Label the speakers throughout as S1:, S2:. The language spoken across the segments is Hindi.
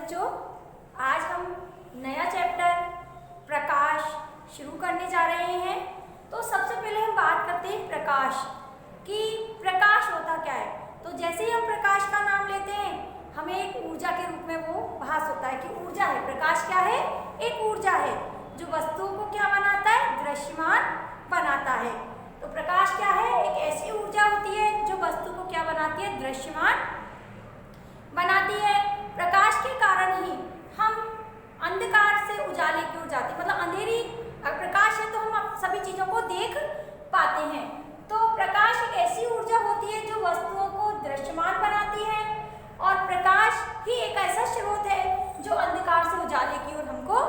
S1: बच्चों, आज हम नया चैप्टर प्रकाश शुरू करने जा रहे हैं। तो सबसे पहले हम बात करते हैं प्रकाश कि प्रकाश होता क्या है। तो जैसे ही हम प्रकाश का नाम लेते हैं हमें एक ऊर्जा के रूप में वो भास होता है कि ऊर्जा है। प्रकाश क्या है? एक ऊर्जा है जो वस्तुओं को क्या बनाता है? दृश्यमान बनाता है। तो प्रकाश क्या है? एक ऐसी ऊर्जा होती है जो वस्तु को क्या बनाती है? दृश्यमान बनाती है। प्रकाश के कारण ही हम अंधकार से उजाले की ओर जाते हैं, मतलब अंधेरी प्रकाश है तो हम सभी चीजों को देख पाते हैं। तो प्रकाश एक ऐसी ऊर्जा होती है जो वस्तुओं को दृश्यमान बनाती है और प्रकाश ही एक ऐसा स्रोत है जो अंधकार से उजाले की ओर हमको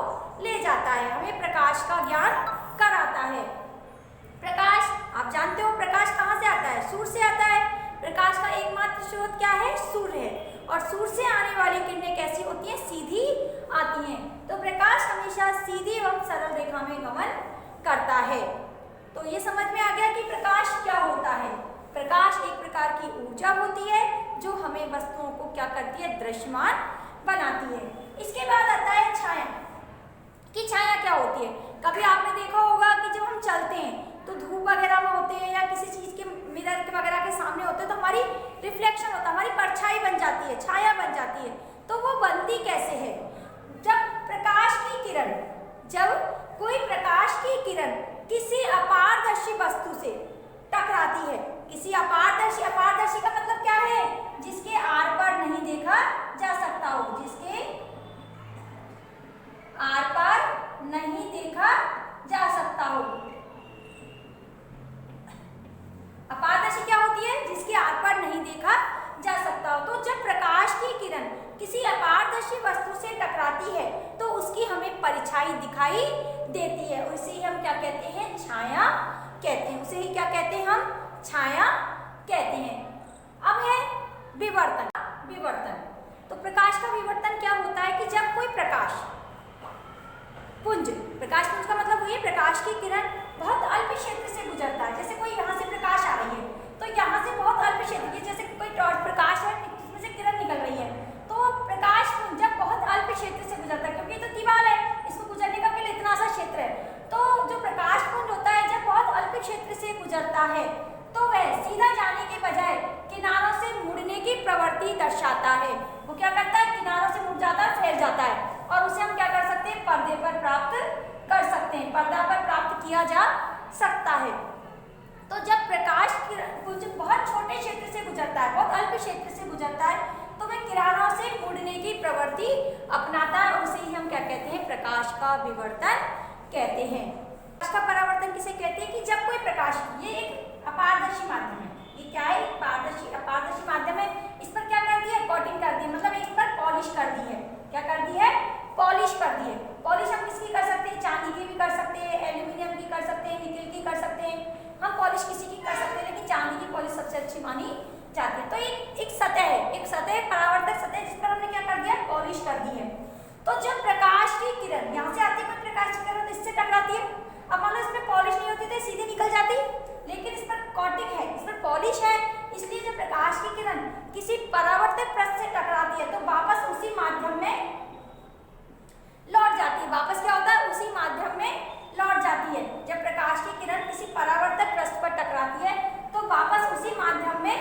S1: ले जाता है, हमें प्रकाश का ज्ञान कराता है। प्रकाश आप जानते हो प्रकाश कहाँ से आता है? सूर्य से आता है। प्रकाश का एकमात्र स्रोत क्या है? सूर्य है। और सूर्य से आने वाली किरणें कैसी होती हैं? सीधी आती हैं। तो प्रकाश हमेशा सीधी एवं सरल रेखा में गमन करता है। तो ये समझ में आ गया कि प्रकाश क्या होता है। प्रकाश एक प्रकार की ऊर्जा होती है जो हमें वस्तुओं को क्या करती है? दृश्यमान बनाती है। इसके बाद आता है छाया कि छाया क्या होती है। कभी आपने देखा होगा कि जब हम चलते हैं तो धूप वगैरह में होते हैं या किसी चीज के मिरर वगैरह के सामने होते हैं तो हमारी रिफ्लेक्शन होता है, हमारी परछाई बन जाती है, छाया बन जाती है। तो वो बनती कैसे है? जब कोई प्रकाश की किरण किसी अपारदर्शी वस्तु से टकराती है, किसी अपारदर्शी का मतलब क्या है? जिसके आर पार नहीं देखा जा सकता हो, जिसके आर पार नहीं देखा जा सकता हो। अपारदर्शी क्या होती है? जिसके आर पार नहीं देखा जा सकता हो। तो जब प्रकाश की किरण किसी अपारदर्शी वस्तु से टकराती है तो उसकी हमें परछाई दिखाई देती है। उसे ही हम क्या कहते हैं? छाया कहते हैं। उसे ही क्या कहते हैं? हम छाया कहते हैं। अब है विवर्तन। तो प्रकाश का विवर्तन क्या होता है कि जब कोई प्रकाश पुंज का मतलब हुई प्रकाश की किरण बहुत अल्प क्षेत्र से गुजरता है। जैसे कोई यहाँ से प्रकाश आ रही है तो यहाँ से बहुत अल्प क्षेत्र की, जैसे कोई टॉर्च प्रकाश है इसमें से किरण निकल रही है, तो प्रकाश पुंज जब बहुत अल्प क्षेत्र से गुजरता है, क्योंकि ये तो दीवार है, इसको गुजरने का केवल इतना सा क्षेत्र है, तो जो प्रकाश पुंज होता है जब बहुत अल्प क्षेत्र से गुजरता है तो वह सीधा जाने के बजाय किनारों से मुड़ने की प्रवृत्ति दर्शाता है। वो क्या करता है? किनारों से मुड़ जाता है, फैल जाता है और उसे हम क्या कर सकते हैं? पर्दे पर प्राप्त कर सकते हैं, पर्दा पर प्राप्त किया जा सकता है। तो जब प्रकाश पुंज बहुत छोटे क्षेत्र से गुजरता है, बहुत अल्प क्षेत्र से गुजरता है, तो वह किनारों से मुड़ने की प्रवृत्ति अपनाता है और उसे ही हम क्या कहते हैं? प्रकाश का विवर्तन कहते हैं। प्रकाश का परावर्तन किसे कहते हैं? कि जब कोई प्रकाश, ये एक अपारदर्शी माध्यम है, ये क्या है? अपारदर्शी माध्यम है, इस पर क्या कर दिया? कोटिंग कर दी है, मतलब इस पर पॉलिश कर दी है। क्या कर दी है? पॉलिश कर दी है। पॉलिश हम किसकी कर सकते हैं? चांदी की भी कर सकते हैं, एल्यूमिनियम की कर सकते हैं, निकल की कर सकते हैं, हम पॉलिश किसी की कर सकते हैं, लेकिन चांदी की पॉलिश सबसे अच्छी मानी जाती है। तो एक सतह है, एक सतह परावर्तक सतह जिस पर हमने क्या कर दिया? पॉलिश कर दी है। तो जब प्रकाश की किरण यहाँ से आती है, कोई प्रकाश की किरण इससे टकराती है, अब मान लो इसमें पॉलिश नहीं होती तो सीधे निकल जाती, लेकिन इस पर कोटिंग है, इस पर पॉलिश है, इसलिए जब प्रकाश की किरण किसी परावर्तक पृष्ठ से टकराती है तो वापस उसी माध्यम में लौट जाती है। वापस क्या होता है? उसी माध्यम में लौट जाती है। जब प्रकाश की किरण किसी परावर्तक पृष्ठ पर टकराती है तो वापस उसी माध्यम में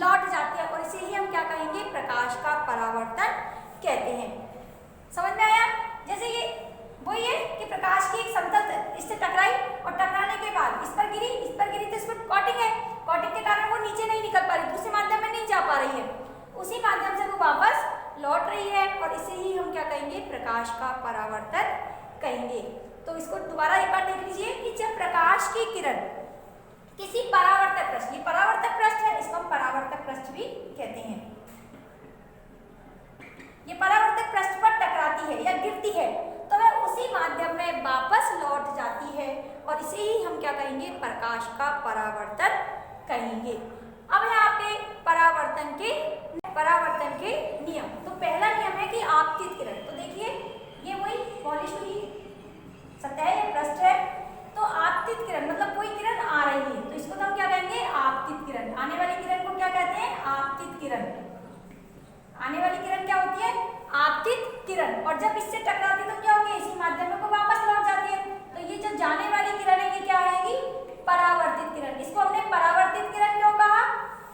S1: लौट जाती है और इसे ही हम क्या कहेंगे? प्रकाश का परावर्तन कहते हैं। समझ में आया? जैसे ये वही है कि प्रकाश की एक समतल इससे टकराई और टकराने के बाद इस पर गिरी तो इस पर कोटिंग है, कोटिंग के कारण वो नीचे नहीं निकल पा रही, दूसरे माध्यम में नहीं जा पा रही है, उसी माध्यम से वो वापस लौट रही है और इसे ही हम क्या कहेंगे? प्रकाश का परावर्तन कहेंगे। तो इसको दोबारा एक बार देख लीजिए कि जब प्रकाश की किरण किसी परावर्तक पृष्ठ, ये परावर्तक पृष्ठ है, इसको हम परावर्तक पृष्ठ भी कहते हैं, ये परावर्तक पृष्ठ पर टकराती है या गिरती है तो वह उसी माध्यम में वापस लौट जाती है और इसे ही हम क्या कहेंगे? प्रकाश का परावर्तन कहेंगे। अब है आपके परावर्तन के नियम। तो पहला नियम है कि आपतित किरण, तो देखिए ये वही पॉलिश हुई सतह या पृष्ठ है, तो आपतित किरण मतलब कोई किरण आ रही है तो इसको तो हम क्या कहेंगे? आपतित किरण। आने वाली किरण को क्या कहते हैं? आपतित किरण। आने वाली किरण क्या होती है? आपतित किरण, और जब इससे टकराती तो क्या होगी, इसी माध्यम को वापस लौट जाती है। तो ये जो जाने वाली किरण है ये क्या आएगी, परावर्तित किरण। इसको हमने परावर्तित किरण क्यों कहा,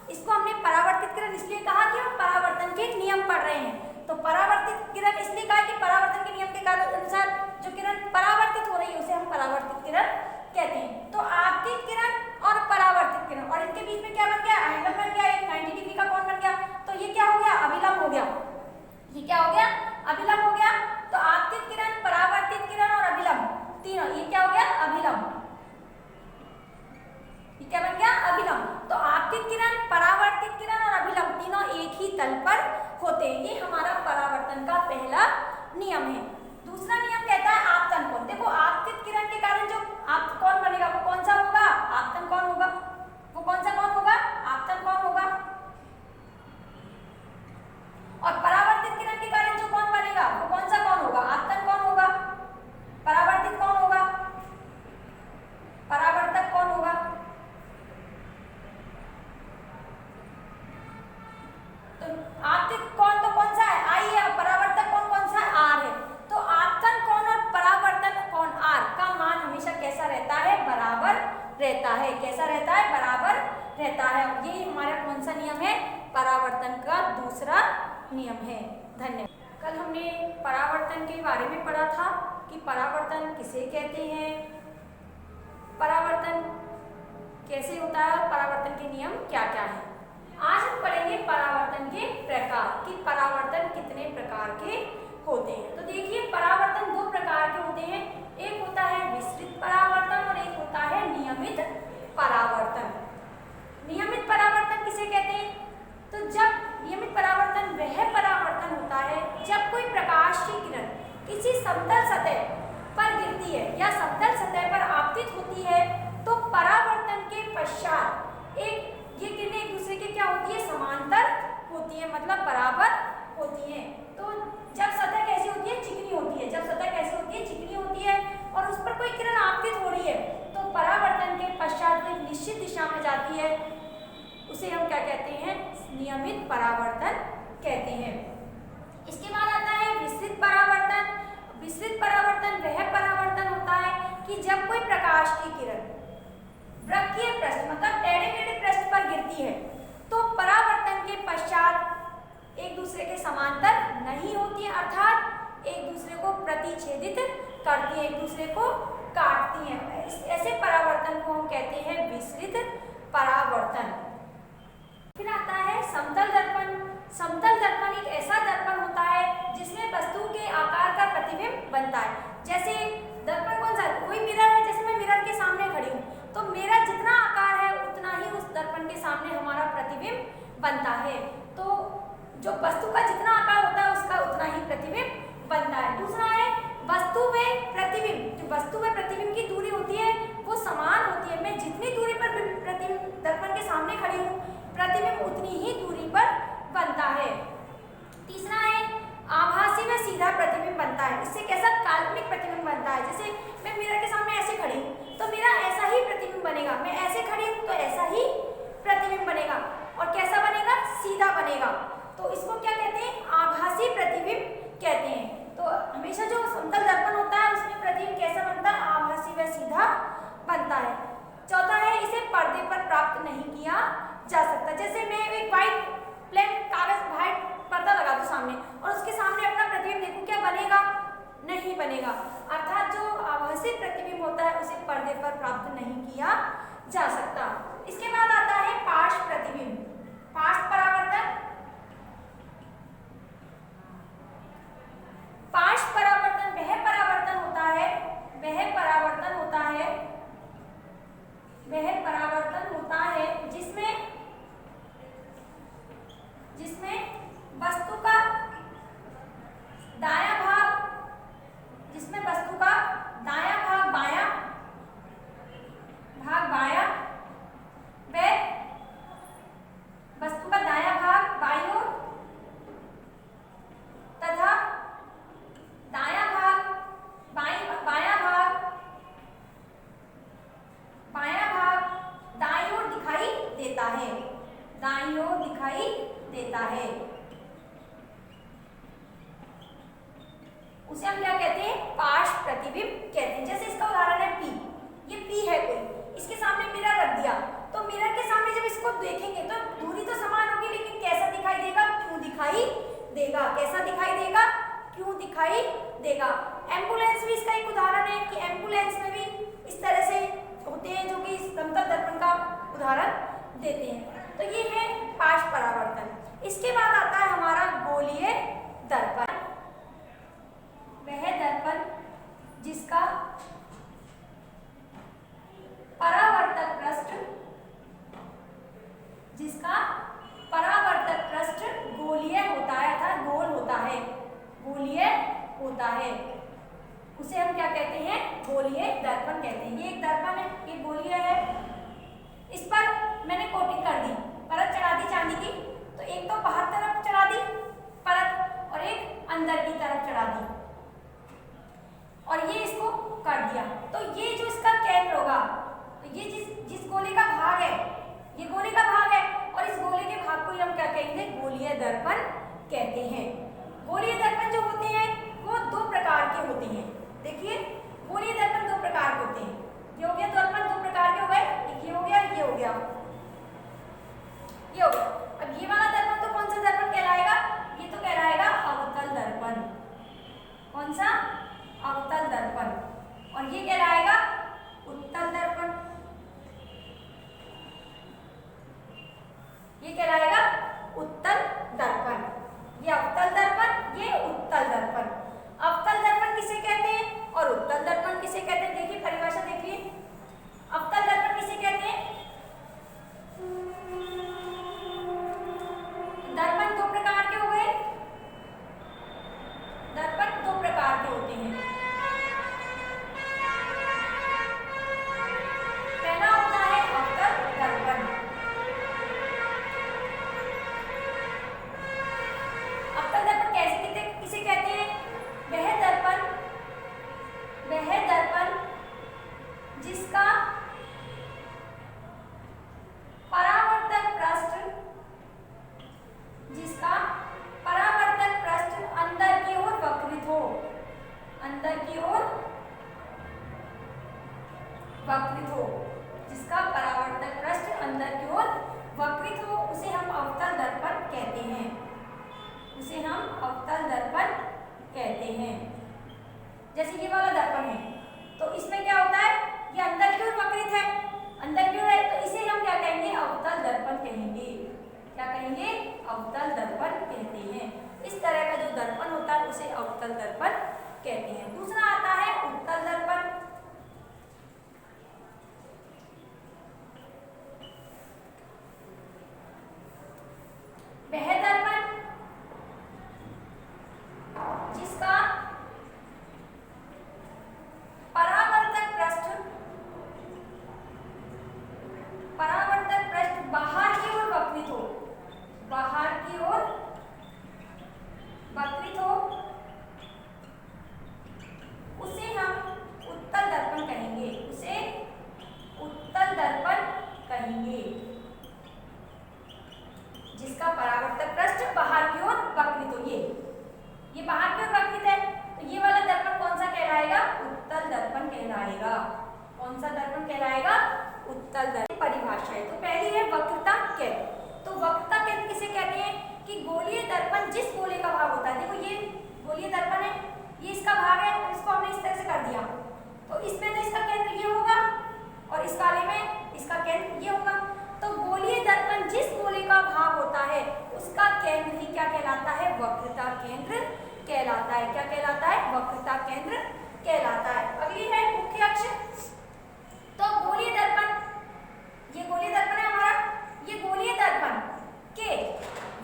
S1: इसको हमने परावर्तित किरण इसलिए कहा कि हम परावर्तन के नियम पढ़ रहे हैं। तो परावर्तित किरण इसलिए कहा कि परावर्तन के नियम के अनुसार जो किरण परावर्तित हो रही है उसे हम परावर्तित किरण कहते हैं। तो आपतित किरण और परावर्तित किरण, और इनके बीच में क्या बन गया, एंगल बन गया, एक 90 डिग्री का कोण बन गया। तो ये क्या हो गया, अभिलंब हो गया। ये क्या हो गया, अभिलंब हो गया। तो आपतित किरण, परावर्तित किरण और अभिलंब तीनों, ये क्या हो गया, अभिलंब। ये क्या बन गया, अभिलंब। तो आपतित किरण, परावर्तित किरण और अभिलंब तीनों एक ही तल पर होते हैं। ये हमारा परावर्तन का पहला नियम है। दूसरा नियम कहता है आपतन कोण। देखो आपतित किरण के कारण जो आप कौन बनेगा वो कौन सा होगा, आपतन कोण होगा। वो कौन सा कोण होगा, आपतन कोण होगा। और परावर्तित किरण के कारण जो कोण बनेगा वो कौन सा कोण होगा, आपतन कोण होगा। परावर्तित कौन होगा, परावर्तक कौन होगा। तो आपतित कोण तो कौन सा है, आई है, परावर्तक कोण कौन सा है, आर है। तो आपतन कोण और परावर्तन कोण आर का मान हमेशा कैसा रहता है, बराबर रहता है। कैसा रहता है, बराबर रहता है। ये हमारा कौन सा नियम है, परावर्तन का दूसरा नियम है। धन्यवाद। कल हमने परावर्तन के बारे में पढ़ा था कि परावर्तन किसे कहते हैं, परावर्तन कैसे होता है और परावर्तन के नियम क्या क्या है। आज हम पढ़ेंगे परावर्तन के प्रकार कि परावर्तन कितने प्रकार के होते हैं। तो देखिए परावर्तन दो प्रकार के होते हैं, एक होता है विस्तृत परावर्तन और एक होता है नियमित परावर्तन। नियमित परावर्तन किसे कहते हैं, तो जब नियमित परावर्तन वह परावर्तन होता है जब कोई प्रकाश की किरण किसी समतल सतह पर गिरती है या समतल सतह पर आपतित होती है तो परावर्तन के पश्चात ये किरणें एक दूसरे के क्या होती है, समांतर होती है, मतलब बराबर होती है। तो जब सतह कैसी होती है, चिकनी होती है। जब सतह कैसी होती है, चिकनी होती है और उस पर कोई किरण आपतित हो रही है तो परावर्तन के पश्चात वो एक निश्चित दिशा में जाती है, उसे हम क्या कहते हैं, नियमित परावर्तन कहते हैं। इसके बाद आता है विस्तृत परावर्तन। विस्तृत परावर्तन वह परावर्तन होता है कि जब कोई प्रकाश की किरण वृक्कीय पृष्ठ मतलब टेढ़े मेढ़े पृष्ठ पर गिरती है तो परावर्तन के पश्चात एक दूसरे के समांतर नहीं होती है, अर्थात एक दूसरे को प्रतिच्छेदित करती है, एक दूसरे को काटती है। ऐसे परावर्तन को हम कहते हैं विस्तृत परावर्तन। फिर आता है समतल दर्पण। समतल दर्पण एक ऐसा दर्पण होता है जिसमें वस्तु के आकार का प्रतिबिंब बनता है। जैसे दर्पण कौन सा, कोई मिरर है, जैसे मैं मिरर के सामने खड़ी हूँ तो मेरा जितना आकार है उतना ही उस दर्पण के सामने हमारा प्रतिबिंब बनता है। तो जो वस्तु का जितना आकार होता है उसका उतना ही प्रतिबिंब बनता है। दूसरा है वस्तु व प्रतिबिंब। जो वस्तु व प्रतिबिंब की दूरी होती है वो समान होती है। मैं जितनी दूरी पर प्रतिबिंब दर्पण के सामने खड़ी हूँ प्रतिबिंब उतनी ही दूरी पर बनता है। तीसरा है आभासी व सीधा प्रतिबिंब बनता है। इससे कैसा, काल्पनिक प्रतिबिंब बनता है। जैसे मैं मिरर के सामने ऐसे खड़ी हूँ तो मेरा ऐसा ही प्रतिबिंब बनेगा, मैं ऐसे खड़ी हूँ तो ऐसा ही प्रतिबिंब बनेगा। और कैसा बनेगा, सीधा बनेगा। तो इसको क्या कहते हैं, आभासी प्रतिबिंब कहते हैं। तो हमेशा जो समतल दर्पण होता है उसमें प्रतिबिंब कैसा बनता है, आभासी व सीधा बनता है। चौथा है इसे पर्दे पर प्राप्त नहीं किया जा सकता। जैसे मैं एक व्हाइट प्लेन कागज व्हाइट पर्दा लगा दूं सामने और उसके सामने अपना प्रतिबिंब देखूं, क्या बनेगा, नहीं बनेगा। अर्थात जो आभासी प्रतिबिंब होता है उसे पर्दे पर प्राप्त नहीं किया जा सकता। इसके बाद आता है पार्श्व प्रतिबिंब। पार्श्व परावर्तन। पार्श्व परावर्तन वह परावर्तन होता है जिसमें वस्तु का दायां भाग बायां भाग बायां व वस्तु का दायां भाग उसे हम क्या कहते हैं, पार्श्व प्रतिबिंब कहते हैं। जैसे इसका उदाहरण है पी, ये पी है कोई, इसके सामने मिरर रख दिया, तो मिरर के सामने जब इसको देखेंगे तो दूरी तो समान होगी, लेकिन कैसा दिखाई देगा, क्यों दिखाई देगा, कैसा दिखाई देगा, क्यों दिखाई देगा। एम्बुलेंस भी इसका एक उदाहरण है कि एम्बुलेंस में भी इस तरह से होते हैं जो कि समतल दर्पण का उदाहरण देते हैं। तो ये है पार्श्व परावर्तन। इसके बाद आता है हमारा गोलीय दर्पण। वह दर्पण जिसका परावर्तक पृष्ठ गोलीय होता है अर्थात गोल होता है, गोलीय होता है, उसे हम क्या कहते हैं, गोलीय दर्पण कहते हैं। ये एक दर्पण है, ये गोलीय है, इस पर मैंने कोटिंग कर दी, परत चढ़ा दी चांदी की, तो एक तो बाहर तरफ चढ़ा दी परत और एक अंदर की तरफ चढ़ा दी और ये इसको कर दिया। तो ये जो इसका केंद्र होगा, तो ये जिस गोले का भाग है, ये गोले का भाग है और इस गोले के भाग को हम क्या कहेंगे, गोलीय दर्पण कहते हैं। गोलीय दर्पण जो होते हैं वो दो प्रकार के होते हैं। देखिए गोलीय दर्पण दो प्रकार के होते हैं। ये हो गया दर्पण, दो प्रकार के हो गए, एक ये हो गया, ये हो गया, ये हो गया। अब ये वाला दर्पण तो कौन सा दर्पण कहलाएगा, ये तो कहलाएगा अवतल दर्पण। कौन सा, अवतल दर्पण। और ये कहलाएगा उत्तल दर्पण। ये कहलाएगा उत्तल दर्पण। ये अवतल दर्पण, ये उत्तल दर्पण। अवतल दर्पण किसे कहते हैं और उत्तल दर्पण किसे कहते हैं, देखिए परिभाषा देखिए। अवतल दर्पण किसे कहते हैं, दर्पण दो प्रकार के हो गए, दर्पण दो प्रकार के होते हैं। पहला होता है अवतल दर्पण। अवतल दर्पण किसे कहते हैं, वह दर्पण जिसका परावर्तक पृष्ठ अंदर की ओर वक्रित हो, अंदर की ओर वक्रित हो, जिसका परावर्तक पृष्ठ अंदर की ओर वक्रित हो, उसे हम अवतल दर्पण कहते हैं, उसे हम अवतल दर्पण कहते हैं। जैसे ये वाला दर्पण है तो इसमें क्या होता है, ये अंदर की ओर वक्रित है, अंदर की ओर है, तो इसे हम क्या कहेंगे, अवतल दर्पण कहेंगे। क्या कहेंगे, अवतल दर्पण कहते हैं। इस तरह का जो दर्पण होता है उसे अवतल दर्पण कहते हैं। दूसरा आता है उत्तल दर्पण। वह दर्पण जिसका परावर्तक पृष्ठ बाहर की ओर वक्रित हो, बाहर की ओर वक्रित हो, उसे हम उत्तल दर्पण कहेंगे, उसे उत्तल दर्पण कहेंगे। जिसका परावर्तक पृष्ठ बाहर की ओर वक्रित हो, ये बाहर की ओर वक्रित है, तो ये वाला दर्पण कौन सा कहलाएगा, उत्तल दर्पण कहलाएगा। कौन सा दर्पण कहलाएगा, उत्तल दर्पण। परिभाषा है, तो पहली है वक्रता केंद्र। तो वक्रता केंद्र किसे कहते हैं कि गोलीय दर्पण जिस गोले का भाग होता है, देखो ये गोलीय दर्पण है, ये इसका भाग है, तो इसको हमने इस तरह से कर दिया, तो इसमें तो इसका केंद्र ये होगा और इस वाले में इसका केंद्र ये होगा। तो गोलीय दर्पण जिस गोले का भाग होता है उसका केंद्र ही क्या कहलाता है, वक्रता केंद्र कहलाता है। क्या कहलाता है, वक्रता केंद्र कहलाता है। अगली है मुख्य अक्ष। तो गोलीय दर्पण, ये गोलीय दर्पण है हमारा, ये गोलीय दर्पण के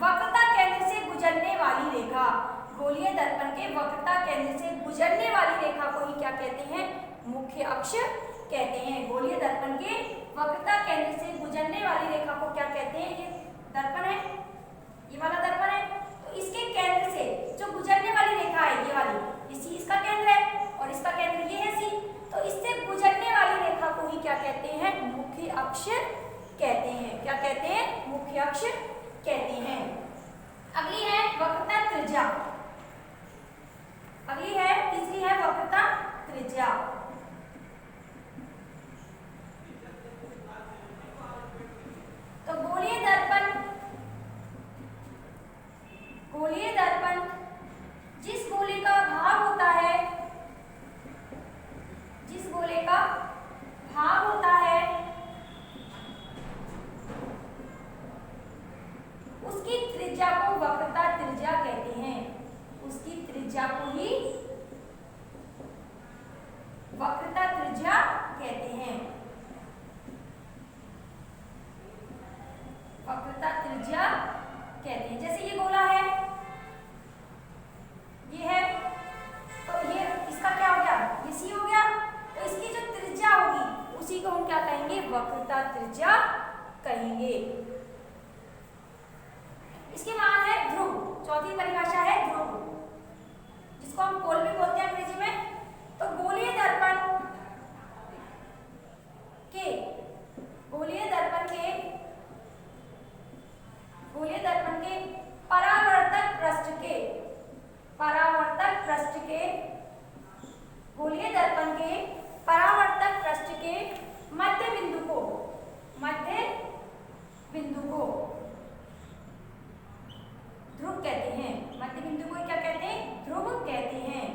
S1: वक्रता केंद्र से गुजरने वाली रेखा, गोलीय दर्पण के वक्रता केंद्र से गुजरने वाली रेखा को ही क्या कहते हैं, मुख्य अक्ष कहते हैं। गोलीय दर्पण के वक्रता केंद्र से गुजरने वाली रेखा को क्या कहते हैं, ये दर्पण है, ये वाला दर्पण है, तो इसके केंद्र से जो गुजरने वाली रेखा है, ये वाली, इसी इसका केंद्र है और इसका केंद्र ये है सी, तो इससे गुजरने वाली रेखा को ही क्या कहते हैं, मुख्य अक्ष कहते हैं। क्या कहते हैं, मुख्य अक्ष कहते हैं। अगली है वक्रता त्रिज्या। अगली है को ही वक्रता त्रिज्या कहते हैं। वक्रता त्रिज्या कहते हैं। जैसे ये गोला है, ये है, तो ये इसका क्या हो गया, ये सी हो गया, तो इसकी जो त्रिज्या होगी उसी को हम क्या कहेंगे, वक्रता त्रिज्या कहेंगे। इसके बाद है ध्रुव। चौथी परिभाषा है ध्रुव, जिसको हम पोल भी बोलते हैं अंग्रेजी में। तो गोलीय दर्पण के परावर्तक पृष्ठ के गोलीय दर्पण के परावर्तक पृष्ठ के मध्य बिंदु को ध्रुव कहते हैं। मध्य बिंदु को क्या कहते हैं, ध्रुव कहते हैं।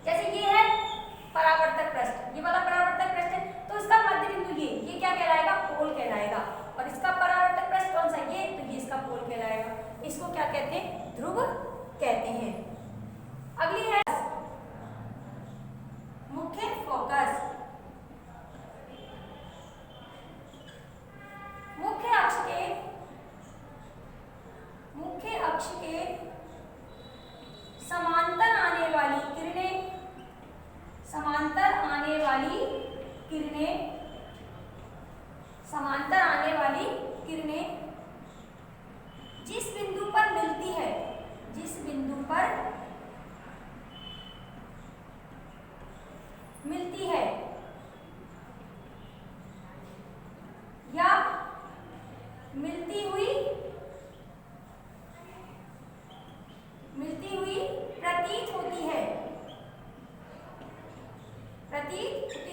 S1: जैसे ये है परावर्तक पृष्ठ, ये वाला परावर्तक पृष्ठ है, तो इसका मध्य बिंदु ये क्या कहलाएगा, पोल कहलाएगा। और इसका परावर्तक पृष्ठ कौन सा, ये, तो ये इसका पोल कहलाएगा। इसको क्या कहते हैं, ध्रुव कहते हैं। अगली है मुख्य फोकस। मुख्य अक्ष के समांतर आने वाली किरणें जिस बिंदु पर मिलती है, या मिलती हुई प्रतीत होती है।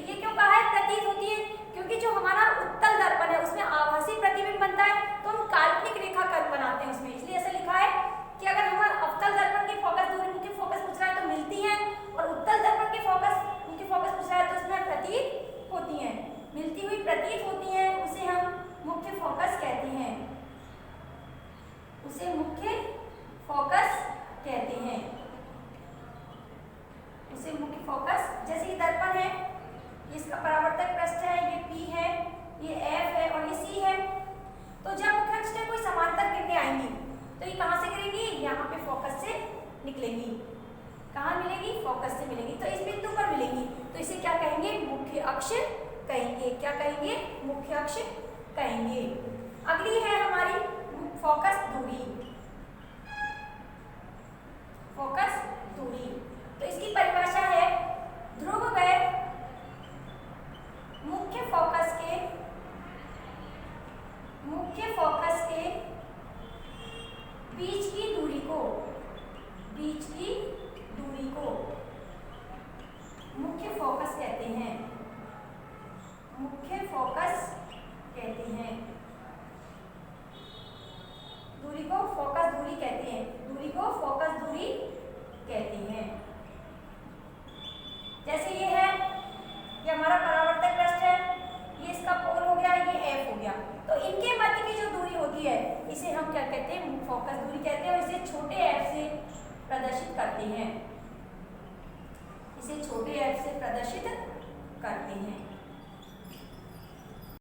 S1: ये क्यों कहा है प्रतीत होती है, क्योंकि जो हमारा उत्तल दर्पण है उसमें आभासी प्रतिबिंब बनता है, तो हम काल्पनिक रेखा कर्व बनाते हैं उसमें, इसलिए ऐसा लिखा है कि अगर हमारा अवतल दर्पण की फोकस दूरी मुख्य फोकस पूछ रहा है तो मिलती है, और उत्तल दर्पण की मुख्य फोकस पूछ रहा है तो उसमें प्रतीत होती है, मिलती हुई प्रतीत होती है, उसे हम मुख्य फोकस कहते हैं। उसे मुख्य फोकस कहते हैं। उसे मुख्य फोकस, जैसे ये दर्पण है, इसका परावर्तक पृष्ठ है, ये P है, ये F है और ये C है। तो जब मुख्य अक्ष से कोई समांतर किरणें आएंगी तो ये कहाँ से गिरेंगी, यहाँ पे फोकस से निकलेंगी। कहाँ मिलेगी, फोकस से मिलेगी, तो इस बिंदु पर मिलेंगी, तो इसे क्या कहेंगे, मुख्य अक्ष कहेंगे। क्या कहेंगे, मुख्य अक्ष कहेंगे। अगली है हमारी फोकस दूरी। तो इसकी परिभाषा है ध्रुव व मुख्य फोकस के बीच की दूरी को मुख्य फोकस कहते हैं। दूरी को फोकस दूरी कहते हैं। जैसे ये है, ये हमारा परावर्तक पृष्ठ है, ये इसका पोल हो गया, ये F हो गया, तो इनके मध्य की जो दूरी होती है इसे हम क्या कहते हैं, फोकस दूरी कहते हैं, और इसे छोटे f से प्रदर्शित करते हैं।